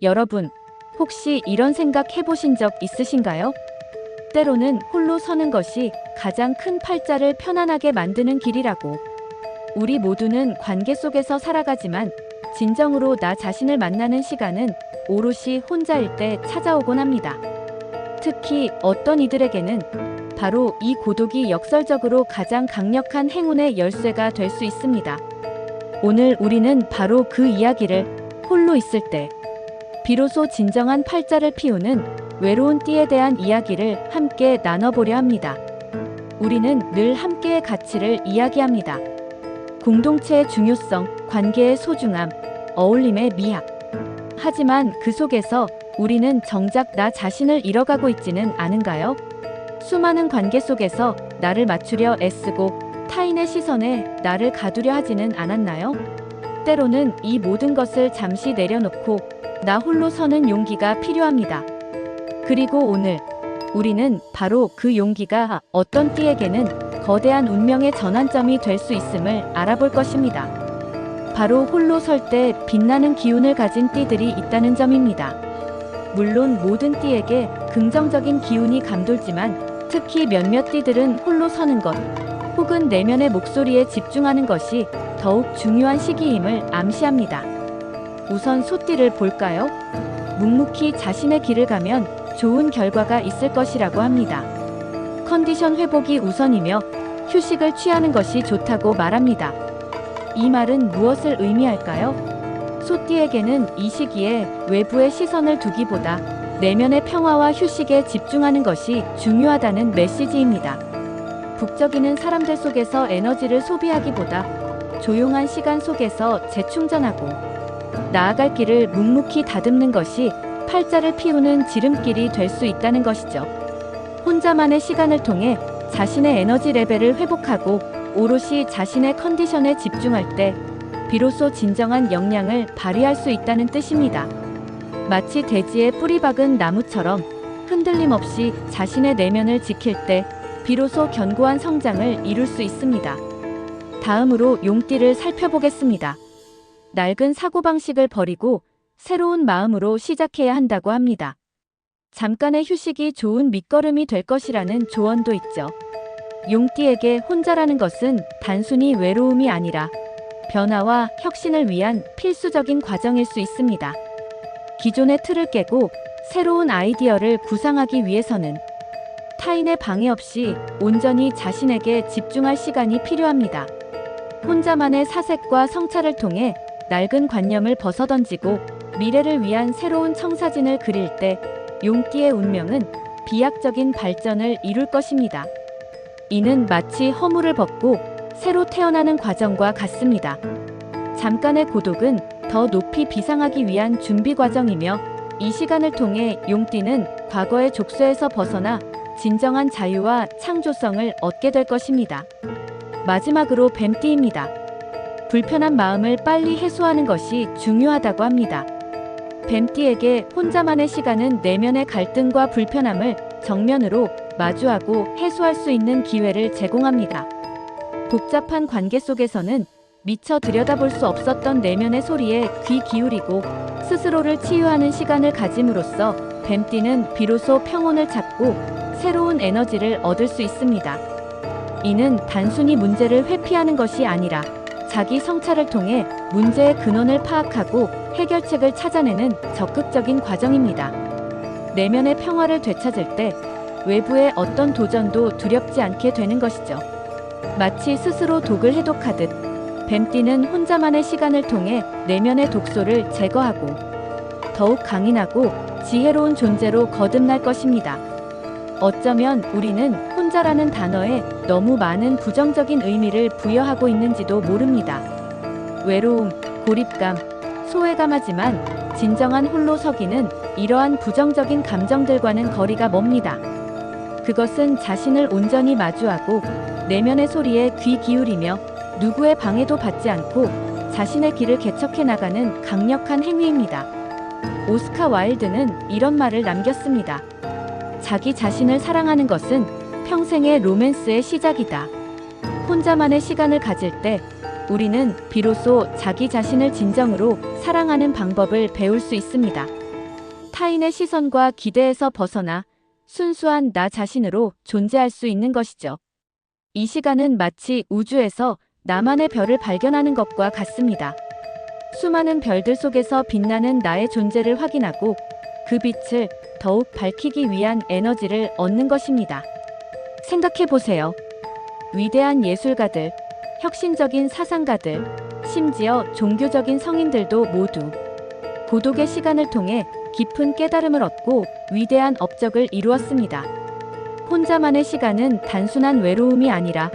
여러분, 혹시 이런 생각 해보신 적 있으신가요? 때로는 홀로 서는 것이 가장 큰 팔자를 편안하게 만드는 길이라고. 우리 모두는 관계 속에서 살아가지만 진정으로 나 자신을 만나는 시간은 오롯이 혼자일 때 찾아오곤 합니다. 특히 어떤 이들에게는 바로 이 고독이 역설적으로 가장 강력한 행운의 열쇠가 될 수 있습니다. 오늘 우리는 바로 그 이야기를 홀로 있을 때 비로소 진정한 팔자를 피우는 외로운 띠에 대한 이야기를 함께 나눠보려 합니다. 우리는 늘 함께의 가치를 이야기합니다. 공동체의 중요성, 관계의 소중함, 어울림의 미학. 하지만 그 속에서 우리는 정작 나 자신을 잃어가고 있지는 않은가요? 수많은 관계 속에서 나를 맞추려 애쓰고 타인의 시선에 나를 가두려 하지는 않았나요? 때로는 이 모든 것을 잠시 내려놓고 나 홀로 서는 용기가 필요합니다. 그리고 오늘 우리는 바로 그 용기가 어떤 띠에게는 거대한 운명의 전환점이 될 수 있음을 알아볼 것입니다. 바로 홀로 설 때 빛나는 기운을 가진 띠들이 있다는 점입니다. 물론 모든 띠에게 긍정적인 기운이 감돌지만 특히 몇몇 띠들은 홀로 서는 것 혹은 내면의 목소리에 집중하는 것이 더욱 중요한 시기임을 암시합니다. 우선 소띠를 볼까요? 묵묵히 자신의 길을 가면 좋은 결과가 있을 것이라고 합니다. 컨디션 회복이 우선이며 휴식을 취하는 것이 좋다고 말합니다. 이 말은 무엇을 의미할까요? 소띠에게는 이 시기에 외부의 시선을 두기보다 내면의 평화와 휴식에 집중하는 것이 중요하다는 메시지입니다. 북적이는 사람들 속에서 에너지를 소비하기보다 조용한 시간 속에서 재충전하고 나아갈 길을 묵묵히 다듬는 것이 팔자를 피우는 지름길이 될 수 있다는 것이죠. 혼자만의 시간을 통해 자신의 에너지 레벨을 회복하고 오롯이 자신의 컨디션에 집중할 때 비로소 진정한 역량을 발휘할 수 있다는 뜻입니다. 마치 대지에 뿌리 박은 나무처럼 흔들림 없이 자신의 내면을 지킬 때 비로소 견고한 성장을 이룰 수 있습니다. 다음으로 용띠를 살펴보겠습니다. 낡은 사고방식을 버리고 새로운 마음으로 시작해야 한다고 합니다. 잠깐의 휴식이 좋은 밑거름이 될 것이라는 조언도 있죠. 용띠에게 혼자라는 것은 단순히 외로움이 아니라 변화와 혁신을 위한 필수적인 과정일 수 있습니다. 기존의 틀을 깨고 새로운 아이디어를 구상하기 위해서는 타인의 방해 없이 온전히 자신에게 집중할 시간이 필요합니다. 혼자만의 사색과 성찰을 통해 낡은 관념을 벗어던지고 미래를 위한 새로운 청사진을 그릴 때 용띠의 운명은 비약적인 발전을 이룰 것입니다. 이는 마치 허물을 벗고 새로 태어나는 과정과 같습니다. 잠깐의 고독은 더 높이 비상하기 위한 준비 과정이며 이 시간을 통해 용띠는 과거의 족쇄에서 벗어나 진정한 자유와 창조성을 얻게 될 것입니다. 마지막으로 뱀띠입니다. 불편한 마음을 빨리 해소하는 것이 중요하다고 합니다. 뱀띠에게 혼자만의 시간은 내면의 갈등과 불편함을 정면으로 마주하고 해소할 수 있는 기회를 제공합니다. 복잡한 관계 속에서는 미처 들여다볼 수 없었던 내면의 소리에 귀 기울이고 스스로를 치유하는 시간을 가짐으로써 뱀띠는 비로소 평온을 찾고 새로운 에너지를 얻을 수 있습니다. 이는 단순히 문제를 회피하는 것이 아니라 자기 성찰을 통해 문제의 근원을 파악하고 해결책을 찾아내는 적극적인 과정입니다. 내면의 평화를 되찾을 때 외부의 어떤 도전도 두렵지 않게 되는 것이죠. 마치 스스로 독을 해독하듯 뱀띠는 혼자만의 시간을 통해 내면의 독소를 제거하고 더욱 강인하고 지혜로운 존재로 거듭날 것입니다. 어쩌면 우리는 혼자라는 단어에 너무 많은 부정적인 의미를 부여하고 있는지도 모릅니다. 외로움, 고립감, 소외감하지만 진정한 홀로 서기는 이러한 부정적인 감정들과는 거리가 멉니다. 그것은 자신을 온전히 마주하고 내면의 소리에 귀 기울이며 누구의 방해도 받지 않고 자신의 길을 개척해 나가는 강력한 행위입니다. 오스카 와일드는 이런 말을 남겼습니다. 자기 자신을 사랑하는 것은 평생의 로맨스의 시작이다. 혼자만의 시간을 가질 때 우리는 비로소 자기 자신을 진정으로 사랑하는 방법을 배울 수 있습니다. 타인의 시선과 기대에서 벗어나 순수한 나 자신으로 존재할 수 있는 것이죠. 이 시간은 마치 우주에서 나만의 별을 발견하는 것과 같습니다. 수많은 별들 속에서 빛나는 나의 존재를 확인하고 그 빛을 더욱 밝히기 위한 에너지를 얻는 것입니다. 생각해 보세요. 위대한 예술가들, 혁신적인 사상가들, 심지어 종교적인 성인들도 모두 고독의 시간을 통해 깊은 깨달음을 얻고 위대한 업적을 이루었습니다. 혼자만의 시간은 단순한 외로움이 아니라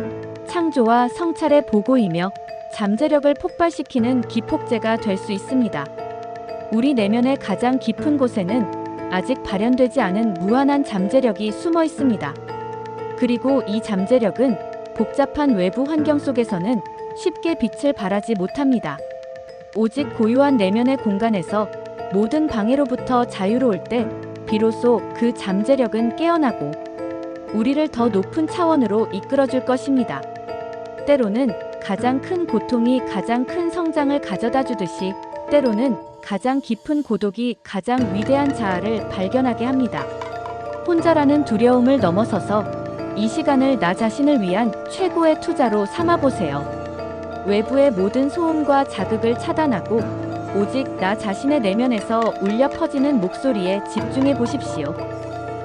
창조와 성찰의 보고이며 잠재력을 폭발시키는 기폭제가 될 수 있습니다. 우리 내면의 가장 깊은 곳에는 아직 발현되지 않은 무한한 잠재력이 숨어 있습니다. 그리고 이 잠재력은 복잡한 외부 환경 속에서는 쉽게 빛을 발하지 못합니다. 오직 고요한 내면의 공간에서 모든 방해로부터 자유로울 때 비로소 그 잠재력은 깨어나고 우리를 더 높은 차원으로 이끌어줄 것입니다. 때로는 가장 큰 고통이 가장 큰 성장을 가져다 주듯이 때로는 가장 깊은 고독이 가장 위대한 자아를 발견하게 합니다. 혼자라는 두려움을 넘어서서 이 시간을 나 자신을 위한 최고의 투자로 삼아보세요. 외부의 모든 소음과 자극을 차단하고 오직 나 자신의 내면에서 울려 퍼지는 목소리에 집중해 보십시오.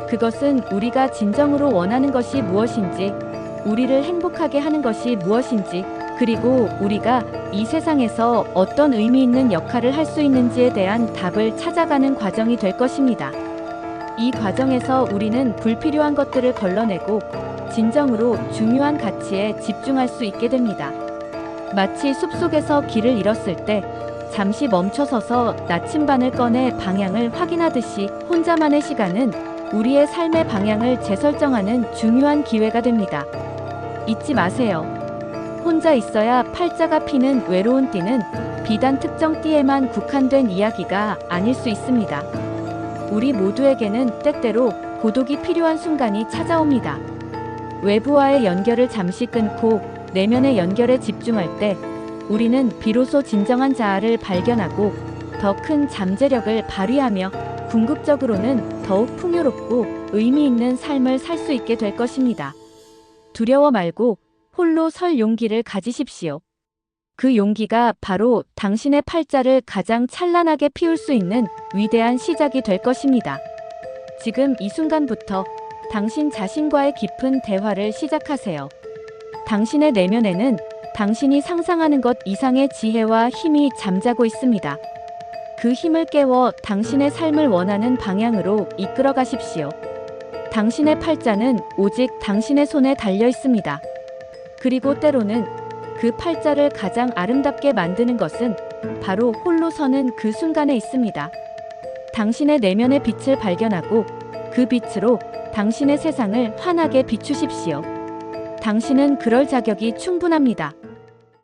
그것은 우리가 진정으로 원하는 것이 무엇인지, 우리를 행복하게 하는 것이 무엇인지, 그리고 우리가 이 세상에서 어떤 의미 있는 역할을 할 수 있는지에 대한 답을 찾아가는 과정이 될 것입니다. 이 과정에서 우리는 불필요한 것들을 걸러내고 진정으로 중요한 가치에 집중할 수 있게 됩니다. 마치 숲속에서 길을 잃었을 때 잠시 멈춰서서 나침반을 꺼내 방향을 확인하듯이 혼자만의 시간은 우리의 삶의 방향을 재설정하는 중요한 기회가 됩니다. 잊지 마세요. 혼자 있어야 팔자가 피는 외로운 띠는 비단 특정 띠에만 국한된 이야기가 아닐 수 있습니다. 우리 모두에게는 때때로 고독이 필요한 순간이 찾아옵니다. 외부와의 연결을 잠시 끊고 내면의 연결에 집중할 때 우리는 비로소 진정한 자아를 발견하고 더 큰 잠재력을 발휘하며 궁극적으로는 더욱 풍요롭고 의미 있는 삶을 살 수 있게 될 것입니다. 두려워 말고 홀로 설 용기를 가지십시오. 그 용기가 바로 당신의 팔자를 가장 찬란하게 피울 수 있는 위대한 시작이 될 것입니다. 지금 이 순간부터 당신 자신과의 깊은 대화를 시작하세요. 당신의 내면에는 당신이 상상하는 것 이상의 지혜와 힘이 잠자고 있습니다. 그 힘을 깨워 당신의 삶을 원하는 방향으로 이끌어 가십시오. 당신의 팔자는 오직 당신의 손에 달려 있습니다. 그리고 때로는 그 팔자를 가장 아름답게 만드는 것은 바로 홀로 서는 그 순간에 있습니다. 당신의 내면의 빛을 발견하고 그 빛으로 당신의 세상을 환하게 비추십시오. 당신은 그럴 자격이 충분합니다.